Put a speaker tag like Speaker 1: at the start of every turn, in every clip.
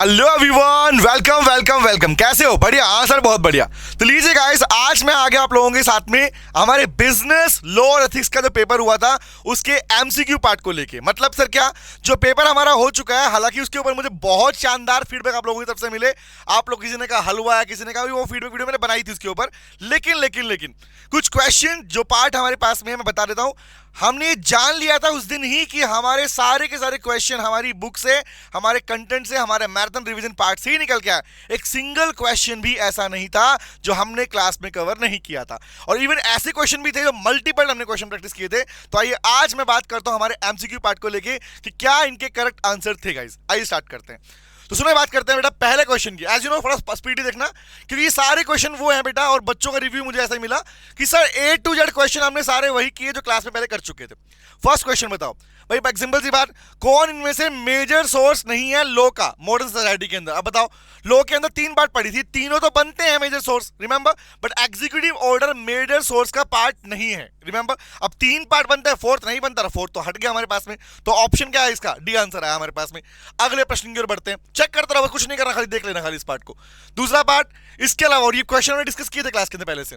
Speaker 1: Hello everyone, welcome welcome welcome. कैसे हो? बढ़िया। हाँ सर, बहुत बढ़िया। तो लीजिए गाइस, आज मैं आ गया आप लोगों के साथ में हमारे बिजनेस लॉ और एथिक्स का जो पेपर हुआ था उसके एमसीक्यू पार्ट को लेके। मतलब सर क्या, जो पेपर हमारा हो चुका है, हालांकि उसके ऊपर मुझे बहुत शानदार फीडबैक आप लोगों की तरफ से मिले। आप लोग किसी ने कहा हलवा है, किसी ने कहा वो फीडबैक वीडियो मैंने बनाई थी उसके ऊपर। लेकिन लेकिन लेकिन कुछ क्वेश्चन जो पार्ट हमारे पास में है, मैं बता देता हूँ। हमने ये जान लिया था उस दिन ही कि हमारे सारे के सारे क्वेश्चन हमारी बुक से, हमारे कंटेंट से, हमारे मैराथन रिवीजन पार्ट से ही निकल के आया। एक सिंगल क्वेश्चन भी ऐसा नहीं था जो हमने क्लास में कवर नहीं किया था। और इवन ऐसे क्वेश्चन भी थे जो मल्टीपल हमने क्वेश्चन प्रैक्टिस किए थे। तो आइए आज मैं बात करता हूं हमारे एमसीक्यू पार्ट को लेके कि क्या इनके करेक्ट आंसर थे गाइस। आइए स्टार्ट करते हैं। तो सुनो, बात करते हैं बेटा पहले क्वेश्चन की। एज यू नो, थोड़ा स्पीडी देखना क्योंकि ये सारे क्वेश्चन वो हैं बेटा, और बच्चों का रिव्यू मुझे ऐसा ही मिला कि sir A to Z question हमने सारे वही किए जो क्लास में पहले कर चुके थे। फर्स्ट क्वेश्चन बताओ भाई, सिंपल सी बात, कौन इनमें से मेजर सोर्स नहीं है लॉ का मॉडर्न सोसाइटी के अंदर? अब बताओ, लॉ के अंदर तीन पार्ट पड़ी थी, तीनों तो बनते हैं major source, remember, but executive order major source का पार्ट नहीं है, रिमेंबर। अब तीन पार्ट बनता है, फोर्थ नहीं बनता, फोर्थ तो हट गया हमारे पास में। तो ऑप्शन क्या है इसका? डी आंसर है हमारे पास में। अगले प्रश्न की ओर बढ़ते हैं। चेक करते रहो, कुछ नहीं करना, खाली देख लेना खाली इस पार्ट को। दूसरा पार्ट इसके अलावा, और ये क्वेश्चन हमने डिस्कस किए थे क्लास के अंदर पहले से।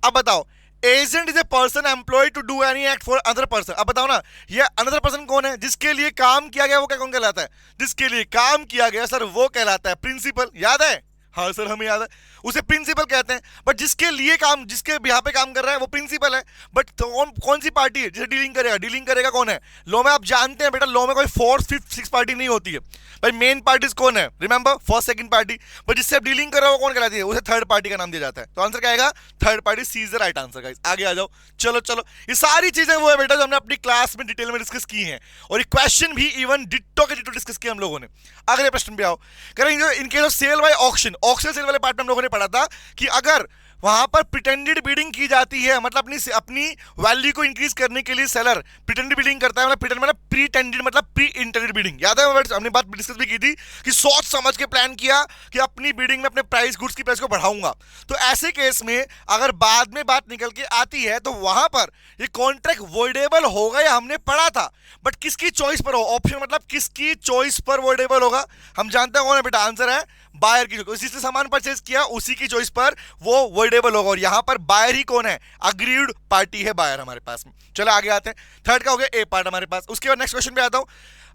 Speaker 1: अब बताओ, agent is a person employed to do any act for other person. अब बताओ ना, ये अनदर पर्सन कौन है? जिसके लिए काम किया गया वो क्या कौन कहलाता है? जिसके लिए काम किया गया सर वो कहलाता है प्रिंसिपल। याद है? हाँ सर, हमें याद है, उसे प्रिंसिपल कहते हैं। बट जिसके लिए काम, जिसके बिहाफ पे काम कर रहा है वो प्रिंसिपल है। बट कौन सी पार्टी है जिसे डीलिंग करेगा? डीलिंग करेगा कौन है? लॉ में आप जानते हैं बेटा, लॉ में कोई फोर्थ फिफ्थ सिक्स पार्टी नहीं होती है भाई। मेन पार्टीज कौन है? Remember, first second party. But जिससे आप डीलिंग कर रहे हो कौन कहलाती है? उसे थर्ड पार्टी का नाम दिया जाता है। तो आंसर क्या आएगा? Third party. C is the right answer guys. आगे आ जाओ। चलो चलो, ये सारी चीजें वो है बेटा जो हमने अपनी क्लास में डिटेल में डिस्कस की हैं, और ये क्वेश्चन भी इवन डिट्टो के डिट्टो डिस्कस किया हम लोगों ने। अगले प्रश्न पे आओ। करेंगे in case of sale by auction, auction sale वाले पार्ट में हम लोगों ने पढ़ा था कि अगर वहां पर प्रिटेंडेड बिडिंग की जाती है, मतलब अपनी वैल्यू को इंक्रीज करने के लिए सेलर प्रिटेंडेड बिडिंग करता है, मतलब प्रिटेंड मतलब प्रीटेंडेड मतलब प्री इंटेंडेड बिडिंग। याद है हमने बात डिस्कस भी की थी कि सोच समझ के प्लान किया कि अपनी बिडिंग में अपने प्राइस, गुड्स की प्राइस को बढ़ाऊंगा। तो ऐसे केस में अगर बाद में बात निकल के आती है तो वहां पर ये कॉन्ट्रैक्ट वॉइडेबल होगा, या हमने पढ़ा था। बट किसकी चॉइस पर हो? ऑप्शन मतलब किसकी चॉइस पर वॉइडेबल होगा? हम जानते हैं कौन है बेटा? आंसर है बायर की। जिसने सामान परचेज किया उसी की चॉइस पर वो वॉइडेबल होगा, और यहां पर बायर ही कौन है? अग्रीड पार्टी है बायर हमारे पास में। चलो आगे आते हैं। थर्ड का हो गया ए पार्ट हमारे पास। उसके बाद नेक्स्ट क्वेश्चन पे आता हूं।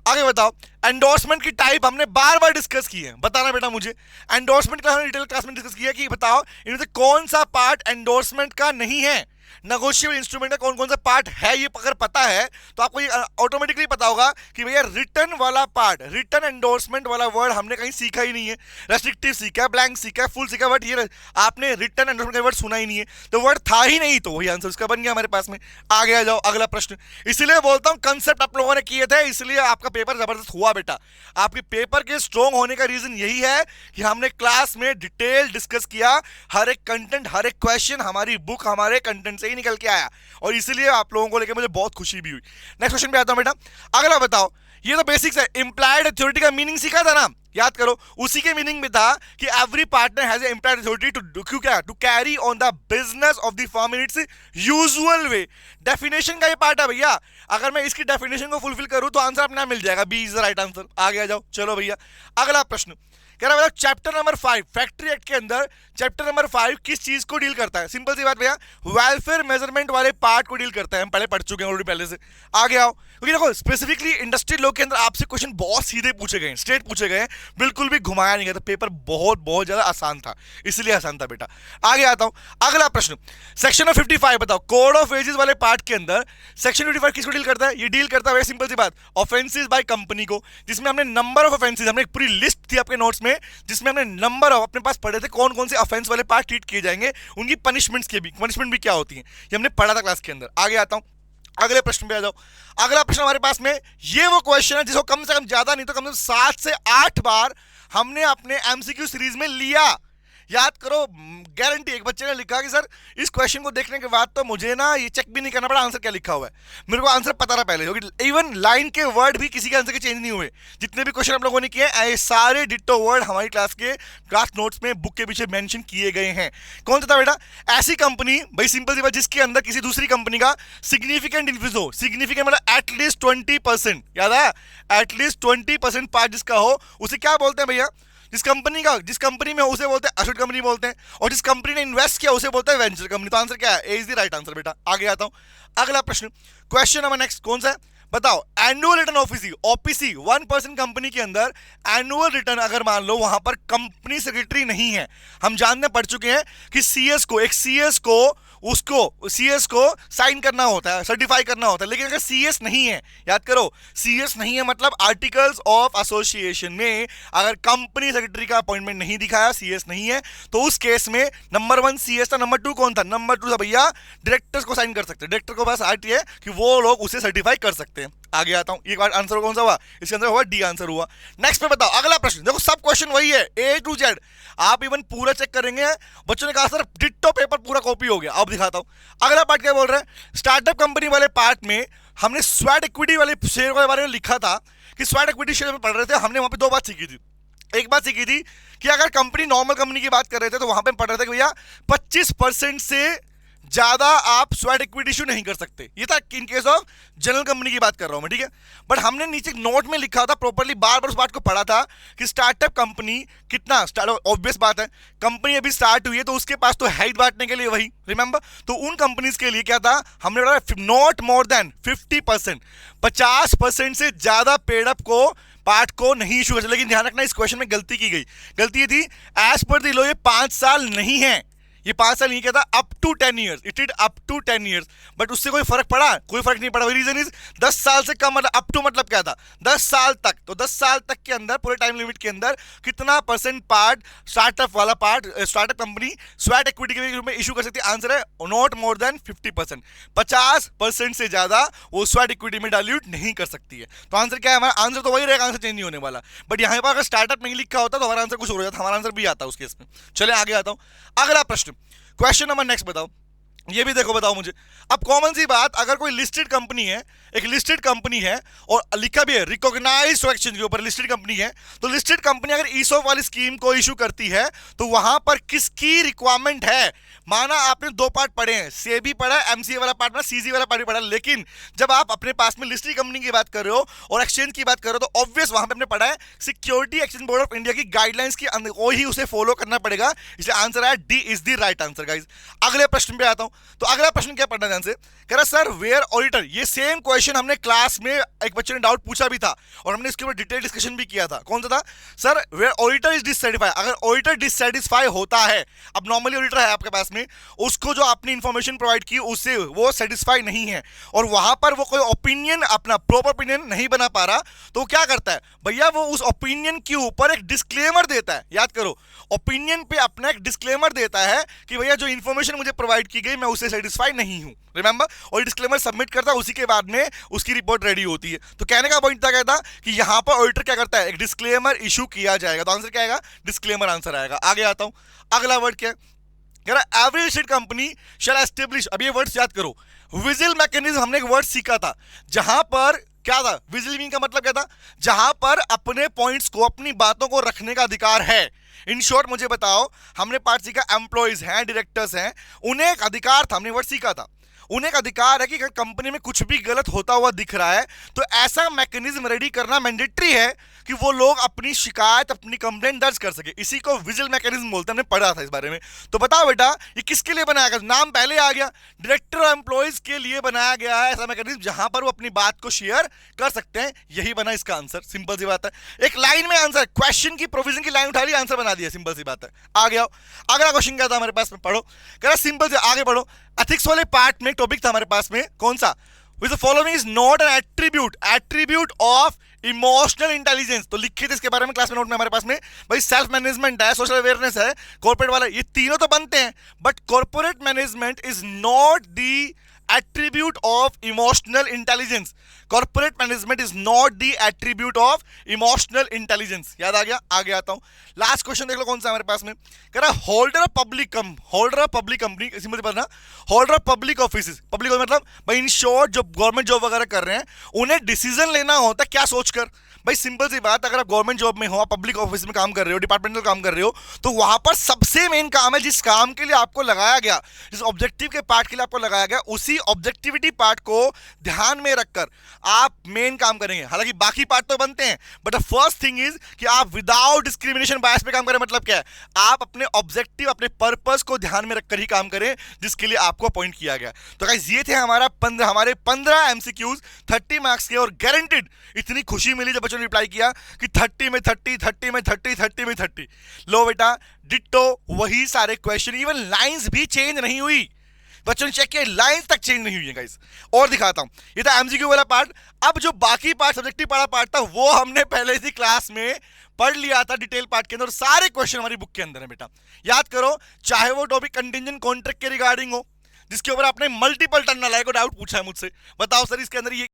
Speaker 1: आगे बताओ, एंडोर्समेंट की टाइप हमने बार बार डिस्कस की है, बताना बेटा मुझे। एंडोर्समेंट का हमने डिटेल क्लास में डिस्कस किया कि बताओ इनमें से कौन सा पार्ट एंडोर्समेंट का नहीं है। नेगोशिएबल इंस्ट्रूमेंट का कौन कौन सा पार्ट है, ये अगर पता है तो आपको ये ऑटोमेटिकली पता होगा कि भैया रिटर्न वाला पार्ट, रिटर्न एंडोर्समेंट वाला वर्ड हमने कहीं सीखा ही नहीं है। रेस्ट्रिक्टिव सीखा है, ब्लैंक सीखा है, फुल सीखा है, बट ये आपने रिटर्न एंडोर्समेंट का वर्ड सुना ही नहीं है। तो वर्ड था ही नहीं, तो वही आंसर उसका बन गया हमारे पास में। आगे आ जाओ, अगला प्रश्न। इसलिए बोलता हूं कंसेप्ट आप लोगों ने किए थे, इसलिए आपका पेपर जबरदस्त हुआ बेटा। आपके पेपर के स्ट्रॉन्ग होने का रीजन यही है कि हमने क्लास में डिटेल डिस्कस किया। हर एक कंटेंट, हर एक क्वेश्चन हमारी बुक, हमारे कंटेंट से ही निकल के आया, और इसलिए आप लोगों को लेकर मुझे बहुत खुशी भी हुई। नेक्स्ट क्वेश्चन पे आता हूं बेटा। अगला बताओ, ये तो बेसिक्स है। इंप्लाइड अथॉरिटी का मीनिंग सीखा था ना, याद करो। उसी के मीनिंग में था कि every partner has implied authority to carry on the business of the firm in its usual way. Definition का ये पार्ट है भैया। अगर मैं इसकी डेफिनेशन को फुलफिल करूं तो आंसर अपने आप मिल जाएगा। B is the right answer. आगे आ जाओ। चलो भैया, अगला प्रश्न कह रहा है चैप्टर नंबर 5 फैक्ट्री एक्ट के अंदर चैप्टर नंबर 5 किस चीज को डील करता है? सिंपल सी बात भैया, वेलफेयर मेजरमेंट वाले पार्ट को डील करता है। हम पहले पढ़ चुके हैं ऑलरेडी पहले से। आगे आओ, क्योंकि देखो स्पेसिफिकली इंडस्ट्री लॉ के अंदर आपसे क्वेश्चन बहुत सीधे पूछे गए, स्ट्रेट पूछे गए, बिल्कुल भी घुमाया नहीं गया। तो पेपर बहुत बहुत ज्यादा आसान था, इसलिए आसान था बेटा। आगे आता हूं, अगला प्रश्न सेक्शन ऑफ 55 बताओ। कोड ऑफ वेजेस वाले पार्ट के अंदर सेक्शन 55 किसको डील करता है? ये डील करता है सिंपल सी बात, ऑफेंसेस बाय कंपनी को, जिसमें हमने नंबर ऑफ ऑफेंसेस, हमने एक पूरी लिस्ट थी आपके नोट्स में जिसमें हमने नंबर ऑफ अपने पास पढ़े थे कौन कौन से ऑफेंस वाले पार्ट ट्रीट किए जाएंगे, उनकी पनिशमेंट भी क्या होती है, ये हमने पढ़ा था क्लास के अंदर। आगे आता हूं, अगले प्रश्न पे आ जाओ। अगला प्रश्न हमारे पास में ये वो क्वेश्चन है जिसको कम से कम ज्यादा नहीं तो कम से कम 7 से 8 बार हमने अपने एमसीक्यू सीरीज में लिया। याद करो, गारंटी। एक बच्चे ने लिखा कि सर इस क्वेश्चन को देखने के बाद तो मुझे ना ये चेक भी नहीं करना पड़ा आंसर क्या लिखा हुआ है, मेरे को आंसर पता था पहले, क्योंकि इवन लाइन के वर्ड भी किसी के आंसर के चेंज नहीं हुए। जितने भी क्वेश्चन हम लोगों ने किए सारे डिट्टो वर्ड हमारी क्लास नोट्स में बुक के पीछे मेंशन किए गए हैं। कौन सा था बेटा? ऐसी कंपनी, भाई सिंपल सी बात, जिसके अंदर किसी दूसरी कंपनी का सिग्निफिकेंट इंक्रीज हो। सिग्निफिकेंट मतलब एटलीस्ट 20%, याद है, एटलीस्ट 20% पार्ट जिसका हो, उसे क्या बोलते हैं भैया? जिस कंपनी में उसे बोलते हैं एसेट कंपनी बोलते हैं, और जिस कंपनी ने इन्वेस्ट किया उसे बोलते हैं वेंचर कंपनी। तो आंसर क्या है? ए इज द राइट आंसर बेटा। आगे आता हूं, अगला प्रश्न, क्वेश्चन नंबर नेक्स्ट कौन सा है बताओ। एनुअल रिटर्न ओपीसी 1% कंपनी के अंदर एनुअल रिटर्न अगर मान लो वहां पर कंपनी सेक्रेटरी नहीं है, हम जानने पड़ चुके हैं कि सीएस को साइन करना होता है, सर्टिफाई करना होता है, लेकिन अगर सीएस नहीं है, याद करो सीएस नहीं है मतलब आर्टिकल्स ऑफ एसोसिएशन में अगर कंपनी सेक्रेटरी का अपॉइंटमेंट नहीं दिखाया, सीएस नहीं है, तो उस केस में नंबर 1 सीएस था, नंबर 2 कौन था? नंबर 2 था भैया डायरेक्टर्स को साइन कर सकते हैं, डायरेक्टर को बस आती है कि वो लोग उसे सर्टिफाई कर सकते हैं। आगे आता हूं, एक बार आंसर कौन सा हुआ? इसके अंदर हुआ डी आंसर हुआ। नेक्स्ट पे बताओ अगला प्रश्न, देखो सब क्वेश्चन वही है ए टू जेड, आप इवन पूरा चेक करेंगे। बच्चों ने कहा सर डिट्टो पेपर पूरा कॉपी हो गया, अब दिखाता हूं। अगला पार्ट क्या बोल रहे हैं? स्टार्टअप कंपनी वाले पार्ट में हमने स्वेट इक्विटी वाले शेयर के बारे में लिखा था कि स्वेट इक्विटी शेयर में पढ़ रहे थे, हमने वहां पे दो बात सीखी थी। एक बात सीखी थी कि अगर कंपनी नॉर्मल कंपनी की बात कर रहे थे तो वहां पे पढ़ रहे थे कि भैया 25% से ज्यादा आप स्वेट इक्विटी इशू नहीं कर सकते, ये था इन केस ऑफ जनरल कंपनी की बात कर रहा हूं मैं, ठीक है। बट हमने नीचे नोट में लिखा था प्रॉपर्ली, बार बार उस बात को पढ़ा था कि स्टार्टअप कंपनी कितना, ऑब्वियस बात है कंपनी अभी स्टार्ट हुई है तो उसके पास तो है ही बांटने के लिए वही, रिमेंबर। तो उन कंपनीज के लिए क्या था, हमने बोला नॉट मोर देन 50%, 50% से ज्यादा पेड अप को पार्ट को नहीं इशू कर। लेकिन ध्यान रखना इस क्वेश्चन में गलती की गई, गलती ये थी एज पर द लॉ ये 5 साल नहीं है, ये 5 साल नहीं कहता, up to 10 years, it is up to 10 years. But उससे कोई फर्क पड़ा? कोई फर्क नहीं पड़ा। रीजन इज 10 साल से कम, मतलब अप टू मतलब क्या था 10 साल तक। तो 10 साल तक के अंदर पूरे टाइम लिमिट के अंदर कितना परसेंट पार्ट स्टार्टअप वाला part startup company sweat equity के रूप में इशू कर सकती है? आंसर है नॉट मोर देन 50%, 50% से ज्यादा वो स्वेट इक्विटी में डाइल्यूट नहीं कर सकती है। तो आंसर क्या है हमारा? आंसर तो वही रहेगा, आंसर चेंज नहीं होने वाला। बट यहाँ पर अगर स्टार्टअप नहीं लिखा होता तो हमारा आंसर कुछ हो जाता, हमारा आंसर भी आता उस केस में। चले आगे आता हूं, अगला प्रश्न, क्वेश्चन नंबर नेक्स्ट बताओ। ये भी देखो, बताओ मुझे। अब कॉमन सी बात, अगर कोई लिस्टेड कंपनी है, एक लिस्टेड कंपनी है और लिखा भी है रिकॉग्नाइज्ड स्टॉक एक्सचेंज के ऊपर लिस्टेड कंपनी है, तो लिस्टेड कंपनी अगर ईसॉप वाली स्कीम को इशू करती है तो वहां पर किसकी रिक्वायरमेंट है? माना आपने दो पार्ट पढ़े हैं, सेबी पढ़ा है, एमसीए वाला पार्ट में, सीजी वाला पार्ट भी पढ़ा, लेकिन जब आप अपने पास में लिस्टेड कंपनी की बात कर रहे हो और एक्सचेंज की बात कर रहे हो तो ऑब्वियस वहां पे हमने पढ़ा है security exchange board of India की गाइडलाइंस की वही उसे फॉलो करना पड़ेगा, इसलिए आंसर है D is the right answer guys. अगले प्रश्न पे आता हूं, तो अगला प्रश्न क्या पढ़ना ध्यान से, कह रहा सर वेयर ऑडिटर, ये सेम क्वेश्चन हमने क्लास में एक बच्चे ने डाउट पूछा भी था और हमने इसके ऊपर डिटेल डिस्कशन भी किया था। कौन सा था? सर वेयर ऑडिटर इज डिससैटिस्फाई, अगर ऑडिटर डिससैटिस्फाई होता है, अब नॉर्मली ऑडिटर है आपके पास में, उसको जो आपने इंफॉर्मेशन प्रोवाइड की उससे वो सेटिस्फाई नहीं है और वहां पर वो कोई ओपिनियन, अपना प्रॉपर ओपिनियन नहीं बना पा रहा, तो क्या करता है भैया? वो उस ओपिनियन के ऊपर एक डिस्क्लेमर देता है। याद करो, ओपिनियन पे अपना एक डिस्क्लेमर देता है कि भैया जो इंफॉर्मेशन मुझे प्रोवाइड की गई मैं उससे सेटिस्फाई नहीं हूं, रिमेंबर। और डिस्क्लेमर सबमिट करता है, उसी के बाद में उसकी रिपोर्ट रेडी होती है। तो कहने का पॉइंट था कहता कि यहां पर ऑडिटर क्या करता है, एक डिस्क्लेमर इशू किया जाएगा। तो आंसर क्या आएगा? डिस्क्लेमर आंसर आएगा। आगे आता हूं, अगला वर्ड क्या है? Every listed company shall establish, अब ये वर्ड्स याद करो, विजिल मैकेनिज्म हमने एक वर्ड सीखा था, जहां पर क्या था? विजिल का मतलब क्या था? जहां पर अपने पॉइंट्स को, अपनी बातों को रखने का अधिकार है। इन शॉर्ट मुझे बताओ, हमने पार्ट सीखा एम्प्लॉइज हैं, डायरेक्टर्स हैं, उन्हें एक अधिकार था, हमने वर्ड सीखा था, उन्हें एक अधिकार है कि अगर कंपनी में कुछ भी गलत होता हुआ दिख रहा है तो ऐसा मैकेनिज्म रेडी करना मैंडेटरी है कि वो लोग अपनी शिकायत, अपनी कंप्लेंट दर्ज कर सके। इसी को विजिल मैकेनिज्म बोलते हैं, हमने पढ़ा था इस बारे में। तो बताओ बेटा ये किसके लिए बनाया गया? नाम पहले आ गया, डायरेक्टर और एम्प्लॉइज के लिए बनाया गया है ऐसा मैकेनिज्म जहां पर वो अपनी बात को शेयर कर सकते हैं। यही बना इसका आंसर, सिंपल सी बात है। एक लाइन में आंसर, क्वेश्चन की प्रोविजन की लाइन उठा ली, आंसर बना दिया, सिंपल सी बात है। आ गया अगला क्वेश्चन क्या था हमारे पास में, पढ़ो, कह रहा सिंपल से आगे बढ़ो। एथिक्स वाले पार्ट में टॉपिक था हमारे पास में, कौन सा? Which the following is not an attribute of emotional intelligence. तो लिखे थे इसके बारे में क्लास में, नोट में हमारे पास में, भाई सेल्फ मैनेजमेंट है, सोशल अवेयरनेस है, कॉर्पोरेट वाला, ये तीनों तो बनते हैं, but corporate management is not the attribute of emotional intelligence. Corporate management is not the attribute of emotional intelligence. याद आ गया? आगे आता हूं, लास्ट क्वेश्चन देख लो कौन सा हमारे पास में, कह रहा holder of public company, simple से पढ़ना, holder of public office, public मतलब भाई इन शॉर्ट जो गवर्नमेंट जॉब वगैरह कर रहे हैं उन्हें डिसीजन लेना होता है क्या सोचकर? भाई सिंपल सी बात, अगर आप गवर्नमेंट जॉब में हो, पब्लिक ऑफिस में काम कर रहे हो, डिपार्टमेंटल काम कर रहे हो, तो वहां पर सबसे मेन काम है, जिस काम के लिए आपको लगाया गया, जिस ऑब्जेक्टिव के पार्ट के लिए आपको लगाया गया, उसी ऑब्जेक्टिविटी पार्ट को ध्यान में रखकर आप मेन काम करेंगे। हालांकि बाकी पार्ट तो बनते हैं, but the first thing is कि आप विदाउट डिस्क्रिमिनेशन बायस पे काम करें। मतलब क्या है, आप अपने ऑब्जेक्टिव, अपने पर्पस को ध्यान में रखकर ही काम करें जिसके लिए आपको अपॉइंट किया गया। तो गाइस ये थे हमारे 15 एमसीक्यूज 30 मार्क्स के, और गारंटेड इतनी खुशी मिली जब बच्चों ने रिप्लाई किया कि 30 में 30, 30 में 30, 30 में 30। लो बेटा, डिट्टो वही सारे क्वेश्चन, इवन लाइंस भी चेंज नहीं हुई। बच्चों ने चेक किया, लाइंस तक चेंज नहीं हुई है गाइस। और दिखाता हूं, ये था एमसीक्यू वाला पार्ट। अब जो बाकी पार्ट सब्जेक्टिव पढ़ा पार्ट था वो हमने पहले ही क्लास में पढ़ लिया था डिटेल पार्ट के अंदर, सारे क्वेश्चन हमारी बुक के अंदर है बेटा। याद करो, चाहे वो टॉपिक कंटिंजेंट कॉन्ट्रैक्ट के रिगार्डिंग हो, जिसके ऊपर आपने मल्टीपल टर्न नालायक को डाउट पूछा है मुझसे, बताओ सर इसके अंदर ये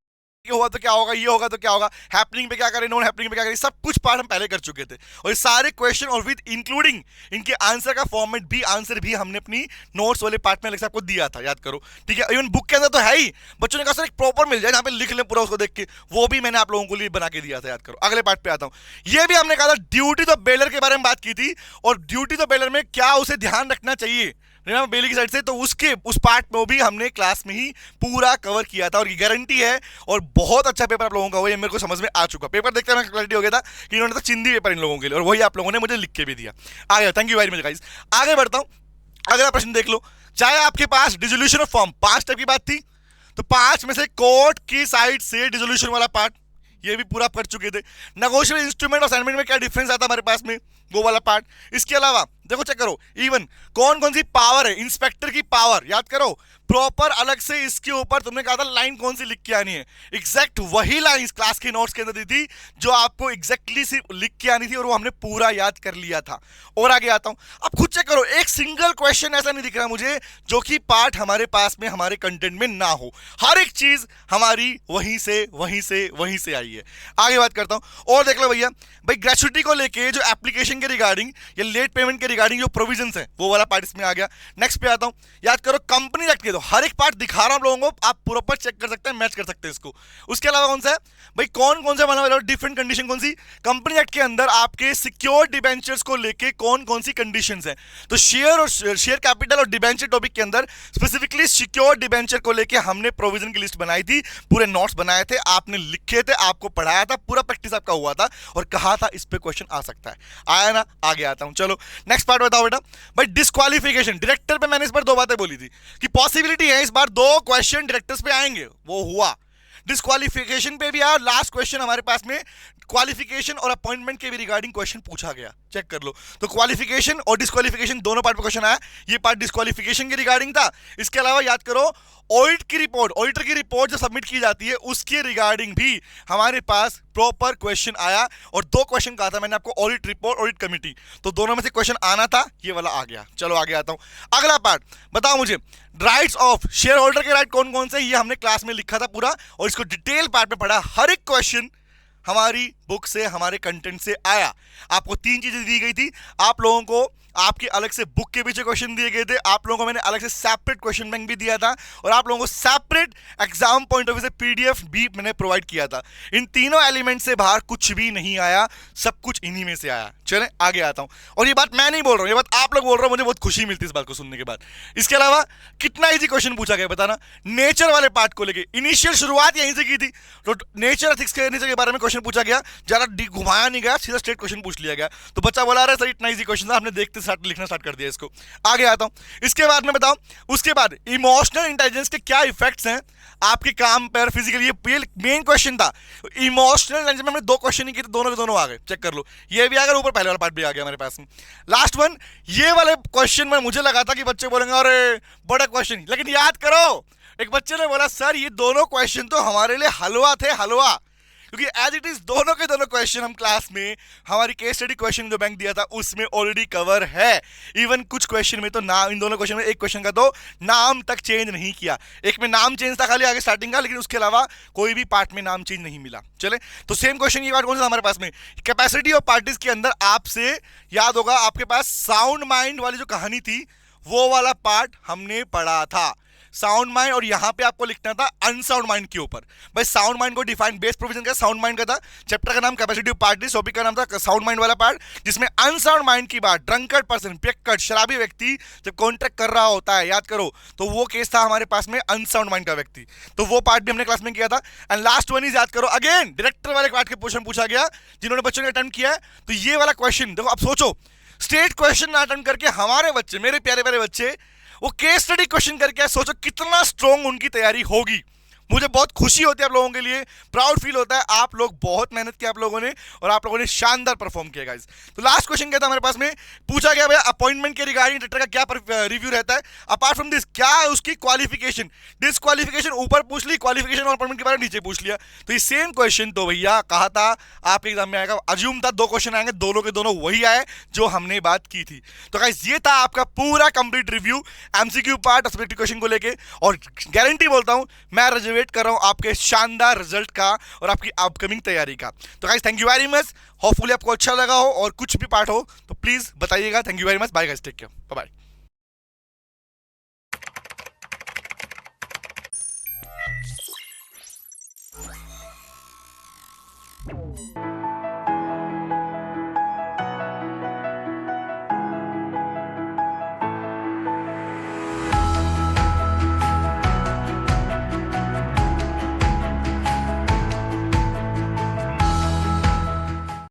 Speaker 1: हुआ तो क्या होगा, ये होगा तो क्या होगा, हैपनिंग पे क्या करें, नॉन हैपनिंग पे क्या करें, सब कुछ पार्ट हम पहले कर चुके थे। और ये सारे क्वेश्चन और विद इंक्लूडिंग इनके आंसर का फॉर्मेट भी, आंसर भी हमने अपनी नोट्स वाले पार्ट में आपको दिया था, याद करो। ठीक है, इवन बुक के अंदर तो है ही, बच्चों ने कहा सर एक प्रॉपर मिल जाए जहां पे लिख लें पूरा उसको देख के, वो भी मैंने आप लोगों को लिए बना के दिया था, याद करो। अगले पार्ट पे आता हूं। ये भी हमने कहा था ड्यूटी द बेलर के बारे में बात की थी, और ड्यूटी द बेलर में क्या उसे ध्यान रखना चाहिए बेली की साइड से, तो उसके उस पार्ट में भी हमने क्लास में ही पूरा कवर किया था। और ये गारंटी है, और बहुत अच्छा पेपर आप लोगों का हुआ, ये मेरे को समझ में आ चुका। पेपर देखते हैं क्लैरिटी हो गया था कि इन्होंने तो चिंदी पेपर इन लोगों के लिए, और वही आप लोगों ने मुझे लिख के भी दिया। आगे thank you very much guys. आगे बढ़ता हूं, अगला प्रश्न देख लो। चाहे आपके पास डिसोल्यूशन ऑफ फॉर्म 5 स्टेप की बात थी, तो 5 में से कोर्ट की साइड से डिसोल्यूशन वाला पार्ट ये भी पूरा कर चुके थे। नेगोशिएबल इंस्ट्रूमेंट और असाइनमेंट में क्या डिफरेंस आता हमारे पास में, वो वाला पार्ट। इसके अलावा देखो, चेक करो, इवन कौन कौन सी पावर है, इंस्पेक्टर की पावर याद करो, प्रॉपर अलग से इसके ऊपर तुमने कहा था लाइन कौन सी लिख के आनी है, एग्जैक्ट वही लाइन इस क्लास के नोट्स के अंदर दी थी जो आपको एग्जैक्टली लिख के आनी थी, और वो हमने पूरा याद कर लिया था। और आगे आता हूं, अब खुद चेक करो, एक सिंगल क्वेश्चन ऐसा नहीं दिख रहा मुझे जो कि पार्ट हमारे पास में हमारे कंटेंट में ना हो। हर एक चीज हमारी वहीं से आई है। आगे बात करता हूं, और देख लो भैया, भाई ग्रेचुइटी को लेके जो एप्लीकेशन के रिगार्डिंग या लेट पेमेंट के रिगार्डिंग जो प्रोविजंस है, वो वाला पार्ट इसमें आ गया। नेक्स्ट पे आता हूं, याद करो कंपनी एक्ट के, तो हर एक पार्ट दिखा रहा हूं आप लोगों को, आप प्रॉपर चेक कर सकते हैं, मैच कर सकते हैं इसको। उसके अलावा कौन सा है भाई, कौन कौन से डिफरेंट कंडीशन कौन सी, कंपनी एक्ट के अंदर आपके सिक्योर्ड डिबेंचर्स को लेके कौन कौन सी कंडीशंस हैं। तो शेयर और शेयर कैपिटल और डिबेंचर टॉपिक के अंदर स्पेसिफिकली सिक्योर्ड डिबेंचर को लेके हमने प्रोविजन की लिस्ट बनाई थी, पूरे नोट्स बनाए थे, आपने लिखे थे, आपको पढ़ाया था, पूरा प्रैक्टिस आपका हुआ था, और कहा था इस पे क्वेश्चन आ सकता है। आया ना, आगे आता हूं। चलो नेक्स्ट पार्ट बताओ बेटा। भाई डिस्क्वालिफिकेशन, डायरेक्टर पे मैंने इस बार 2 बातें बोली थी कि पॉसिबिलिटी है इस बार 2 क्वेश्चन डायरेक्टर्स पे आएंगे, वो हुआ। डिस्क्वालिफिकेशन पे भी यार लास्ट क्वेश्चन हमारे पास में क्वालिफिकेशन और अपॉइंटमेंट के भी रिगार्डिंग क्वेश्चन पूछा गया, चेक कर लो। तो क्वालिफिकेशन और डिस्क्वालिफिकेशन दोनों पार्ट पे क्वेश्चन आया, ये पार्ट डिस्क्वालिफिकेशन के रिगार्डिंग था। इसके अलावा याद करो, ऑडिट की रिपोर्ट, ऑडिटर की रिपोर्ट जो सबमिट की जाती है उसके रिगार्डिंग भी हमारे पास प्रॉपर क्वेश्चन आया, और 2 क्वेश्चन कहा था मैंने आपको, ऑडिट रिपोर्ट, ऑडिट कमिटी, तो दोनों में से क्वेश्चन आना था, ये वाला आ गया। चलो आगे आता हूं, अगला पार्ट बताओ मुझे, राइट्स ऑफ शेयर होल्डर के राइट कौन कौन से, ये हमने क्लास में लिखा था पूरा, और इसको डिटेल पार्ट में पढ़ा। हर एक क्वेश्चन हमारी बुक से, हमारे कंटेंट से आया। आपको 3 चीजें दी गई थी, आप लोगों को आपके अलग से बुक के पीछे क्वेश्चन दिए गए थे, आप लोगों को मैंने अलग से सेपरेट क्वेश्चन बैंक भी दिया था, और आप लोगों को separate exam point of view से पीडीएफ भी मैंने प्रोवाइड किया था। इन तीनों एलिमेंट से बाहर कुछ भी नहीं आया, सब कुछ इन्हीं में से आया। चलें आगे आता हूं, और ये बात मैं नहीं बोल रहा हूं, ये बात आप लोग बोल रहे हो, मुझे बहुत खुशी मिलती है इस बात को सुनने के बाद। इसके अलावा कितना इजी क्वेश्चन पूछा गया बताना, नेचर वाले पार्ट को लेके। इनिशियल शुरुआत यहीं से की थी, तो नेचर एथिक्स के नेचर के बारे में क्वेश्चन पूछा गया, ज्यादा घुमाया नहीं गया, सीधा स्ट्रेट क्वेश्चन पूछ लिया गया। तो बच्चा बोला रहा है सर इतना इजी क्वेश्चन था, हमने देखते साथ लिखना स्टार्ट कर दिया इसको। आगे आता हूं, इसके बाद में बताओ, उसके बाद इमोशनल इंटेलिजेंस के क्या इफेक्ट्स हैं आपके काम पर, फिजिकल, ये मेन क्वेश्चन था। इमोशनल इंटेलिजेंस में हमने 2 क्वेश्चन ही किए थे, दोनों के दोनों आ गए, चेक कर लो। ये भी आ गया, ऊपर पहले वाला पार्ट भी आ गया हमारे पास में। लास्ट वन, ये वाले क्वेश्चन में मुझे लगा था कि बच्चे बोलेंगे अरे बड़ा क्वेश्चन, लेकिन याद करो, एक बच्चे ने बोला सर ये दोनों क्वेश्चन तो हमारे लिए हलवा थे, हलवा, क्योंकि एज इट इज दोनों के दोनों क्वेश्चन हम क्लास में हमारी केस स्टडी क्वेश्चन जो बैंक दिया था उसमें ऑलरेडी कवर है। इवन कुछ क्वेश्चन में तो नाम, इन दोनों क्वेश्चन में एक क्वेश्चन का तो नाम तक चेंज नहीं किया, एक में नाम चेंज था खाली आगे स्टार्टिंग का, लेकिन उसके अलावा कोई भी पार्ट में नाम चेंज नहीं मिला। चले तो सेम क्वेश्चन ये पार्ट कौन सा हमारे पास में, कैपेसिटी ऑफ पार्टीज के अंदर आपसे याद होगा आपके पास साउंड माइंड वाली जो कहानी थी वो वाला पार्ट हमने पढ़ा था। साउंड माइंड, और यहां पे आपको लिखना था अनसाउंड माइंड के ऊपर। भाई साउंड माइंड को डिफाइन बेस प्रोविजन का साउंड माइंड का था, चैप्टर का नाम कैपेसिटी पार्ट, टॉपिक का नाम था साउंड माइंड वाला पार्ट, जिसमें अनसाउंड माइंड की बात, ड्रंकर्ड पर्सन, पियक्कड़ शराबी व्यक्ति जब कॉन्ट्रैक्ट कर रहा होता है, याद करो, तो वो केस था हमारे पास में अनसाउंड माइंड का व्यक्ति। तो वो पार्ट भी हमने क्लास में किया था। एंड लास्ट वन इज, याद करो अगेन, डायरेक्टर वाले पार्ट के क्वेश्चन पूछा गया जिन्होंने बच्चों ने अटेम्प्ट किया है। तो ये वाला क्वेश्चन देखो, अब सोचो, स्टेट क्वेश्चन ना अटेम्प्ट करके हमारे बच्चे, मेरे प्यारे प्यारे बच्चे, वो केस स्टडी क्वेश्चन करके, सोचो कितना स्ट्रॉन्ग उनकी तैयारी होगी। मुझे बहुत खुशी होती है आप लोगों के लिए, प्राउड फील होता है, आप लोग बहुत मेहनत की आप लोगों ने, और आप लोगों ने शानदार परफॉर्म किया गाइस। तो लास्ट क्वेश्चन क्या था हमारे पास में, पूछा गया भैया अपॉइंटमेंट के रिगार्डिंग डायरेक्टर का क्या रिव्यू रहता है, अपार्ट फ्रॉम दिस क्या है उसकी क्वालिफिकेशन, डिसक्वालिफिकेशन ऊपर पूछ ली, क्वालिफिकेशन और अपॉइंटमेंट के बारे में नीचे पूछ लिया। तो ये सेम क्वेश्चन तो भैया कहा था आपके एग्जाम में आएगा, अज्यूम था 2 क्वेश्शन आएंगे, दोनों के दोनों वही आए जो हमने बात की थी। तो गाइस ये था आपका पूरा complete review MCQ part subjective question को लेके, और गारंटी बोलता हूं मैं रिजर्वेट कर रहा हूं आपके शानदार रिजल्ट का और आपकी अपकमिंग तैयारी का। तो guys thank you very much, hopefully आपको अच्छा लगा हो, और कुछ भी पार्ट हो तो प्लीज बताइएगा। Thank you very much, bye guys, take care, bye bye.